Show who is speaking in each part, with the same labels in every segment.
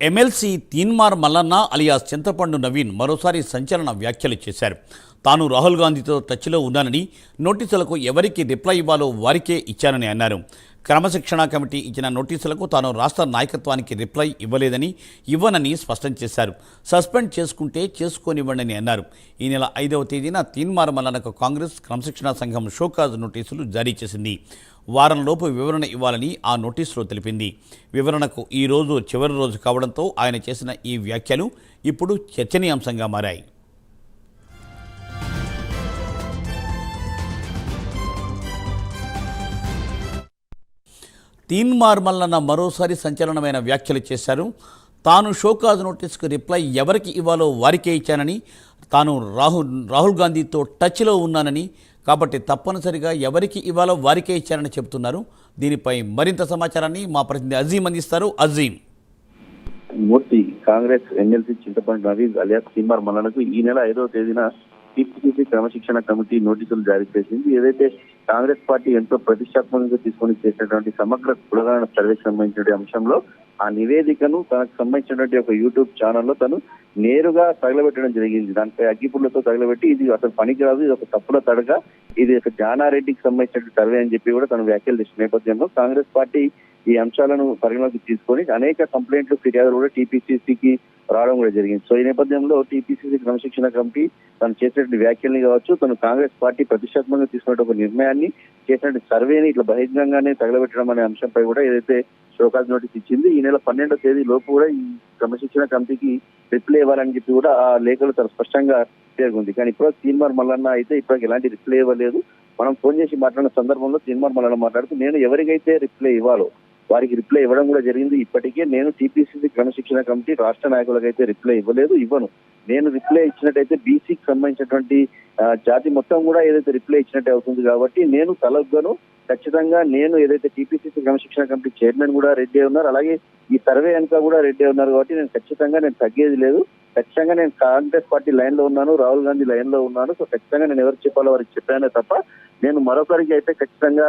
Speaker 1: MLC Teenmar Mallanna alias చింతపండు నవీన్ మరోసారి సంచలన వ్యాఖ్యలు చేశారు. తాను రాహుల్ గాంధీతో టచ్లో ఉన్నానని, నోటీసులకు ఎవరికి రిప్లై ఇవ్వాలో వారికే ఇచ్చానని అన్నారు. క్రమశిక్షణ కమిటీ ఇచ్చిన నోటీసులకు తాను రాష్ట్ర నాయకత్వానికి రిప్లై ఇవ్వనని స్పష్టం చేశారు. సస్పెండ్ చేసుకుంటే చేసుకోనివ్వండి అన్నారు. ఈ నెల 5వ తేదీన తీన్మార్ మల్లన్నకు కాంగ్రెస్ క్రమశిక్షణ సంఘం షోకాజ్ నోటీసులు జారీ చేసింది. వారంలోపు వివరణ ఇవ్వాలని ఆ నోటీసులో తెలిపింది. వివరణకు ఈ రోజు చివరి రోజు కావడంతో ఆయన చేసిన ఈ వ్యాఖ్యలు ఇప్పుడు చర్చనీయాంశంగా మారాయి. తీన్మార్ మల్లన్న మరోసారి సంచలనమైన వ్యాఖ్యలు చేశారు. తాను షోకాజ్ నోటీసుకు రిప్లై ఎవరికి ఇవ్వాలో వారికే ఇచ్చానని, తాను రాహుల్ గాంధీతో టచ్లో ఉన్నానని, కాబట్టి తప్పనిసరిగా ఎవరికి ఇవ్వాలో వారికే ఇచ్చారని చెబుతున్నారు. దీనిపై మరింత సమాచారాన్ని మా ప్రతినిధి అజీం అందిస్తారు. అజీం,
Speaker 2: మూర్తి కాంగ్రెస్ ఎమ్మెల్సీ చింతపండు నవీన్ అలియాస్ తీన్మార్ మల్లన్నకు ఈ నెల 5వ తేదీన టీపీసీసీ క్రమశిక్షణ కమిటీ నోటీసులు జారీ చేసింది. ఏదైతే కాంగ్రెస్ పార్టీ ఎంతో ప్రతిష్టాత్మకంగా తీసుకొని చేసినటువంటి సమగ్ర కులగణన సర్వేకి సంబంధించిన అంశంలో ఆ నివేదికను తనకు సంబంధించినటువంటి ఒక యూట్యూబ్ ఛానల్లో తను నేరుగా తగలబెట్టడం జరిగింది. దానిపై అగ్గిపుల్లతో తగలబెట్టి ఇది అసలు పనికిరాదు, ఇది ఒక తప్పుల తడక, ఇది ఒక జానారెడ్డికి సంబంధించిన సర్వే అని చెప్పి కూడా తను వ్యాఖ్యలు చేసిన నేపథ్యంలో కాంగ్రెస్ పార్టీ ఈ అంశాలను పరిగణలోకి తీసుకొని అనేక కంప్లైంట్లు, ఫిర్యాదులు కూడా టీపీసీసీకి రావడం కూడా జరిగింది. సో ఈ నేపథ్యంలో టీపీసీసీ క్రమశిక్షణ కమిటీ తను చేసినటువంటి వ్యాఖ్యల్ని కావచ్చు, తను కాంగ్రెస్ పార్టీ ప్రతిష్టాత్మకంగా తీసుకున్న ఒక నిర్ణయాన్ని, చేసినటువంటి సర్వేని ఇట్లా బహిరంగంగానే తగలబెట్టడం అనే అంశంపై కూడా ఏదైతే షోకాజ్ నోటీస్ ఇచ్చింది, ఈ నెల 12వ తేదీ లోపు కూడా ఈ క్రమశిక్షణ కమిటీకి రిప్లై ఇవ్వాలని చెప్పి కూడా ఆ లేఖలు చాలా స్పష్టంగా పేర్కొంది. కానీ ఇప్పుడు తీన్మార్ మల్లన్న అయితే ఇప్పటికి ఎలాంటి రిప్లై ఇవ్వలేదు. మనం ఫోన్ చేసి మాట్లాడిన సందర్భంలో తీన్మార్ మల్లన్న మాట్లాడుతూ నేను ఎవరికైతే రిప్లై ఇవ్వాలో వారికి రిప్లై ఇవ్వడం కూడా జరిగింది. ఇప్పటికే నేను టీపీసీసీ క్రమశిక్షణ కమిటీ రాష్ట్ర నాయకులకైతే రిప్లై ఇవ్వను. నేను రిప్లై ఇచ్చినట్టయితే బీసీకి సంబంధించినటువంటి జాతి మొత్తం కూడా ఏదైతే రిప్లై ఇచ్చినట్టే అవుతుంది. కాబట్టి నేను తలొగ్గను. ఖచ్చితంగా నేను ఏదైతే టీపీసీసీ క్రమశిక్షణ కమిటీ చైర్మన్ కూడా రెడ్డి ఉన్నారు, అలాగే ఈ సర్వే అంతా కూడా రెడ్డి ఉన్నారు. కాబట్టి నేను ఖచ్చితంగా తగ్గేది లేదు. ఖచ్చితంగా నేను కాంగ్రెస్ పార్టీ లైన్ లో ఉన్నాను, రాహుల్ గాంధీ లైన్ లో ఉన్నాను. సో ఖచ్చితంగా నేను ఎవరికి చెప్పాలో వారికి చెప్పానే తప్ప నేను మరొకరికి అయితే ఖచ్చితంగా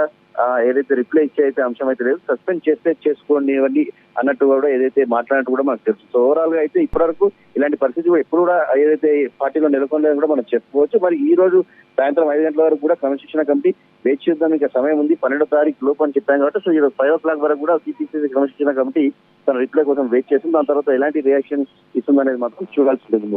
Speaker 2: ఏదైతే రిప్లై ఇచ్చే అయితే అంశం అయితే లేదు. సస్పెండ్ చేస్తే చేసుకోండి ఇవన్నీ అన్నట్టు కూడా ఏదైతే మాట్లాడినట్టు కూడా మనకు తెలుసు. సో ఓవరాల్ గా అయితే ఇప్పటివరకు ఇలాంటి పరిస్థితి కూడా ఎప్పుడు కూడా ఏదైతే పార్టీలో నెలకొనలేదని కూడా మనం చెప్పుకోవచ్చు. మరి ఈ రోజు సాయంత్రం 5 గంటల వరకు కూడా క్రమశిక్షణ కమిటీ వేచి చూద్దాం, ఇంకా సమయం ఉంది, 12వ తారీఖు లోపు అని చెప్పాను కాబట్టి. సో ఈరోజు 5 o'clock వరకు కూడా టీపీసీసీ క్రమశిక్షణ కమిటీ తన రిప్లై కోసం వెయిట్ చేస్తుంది. దాని తర్వాత ఎలాంటి రియాక్షన్ ఇస్తుందనేది మాత్రం చూడాల్సి ఉంటుంది.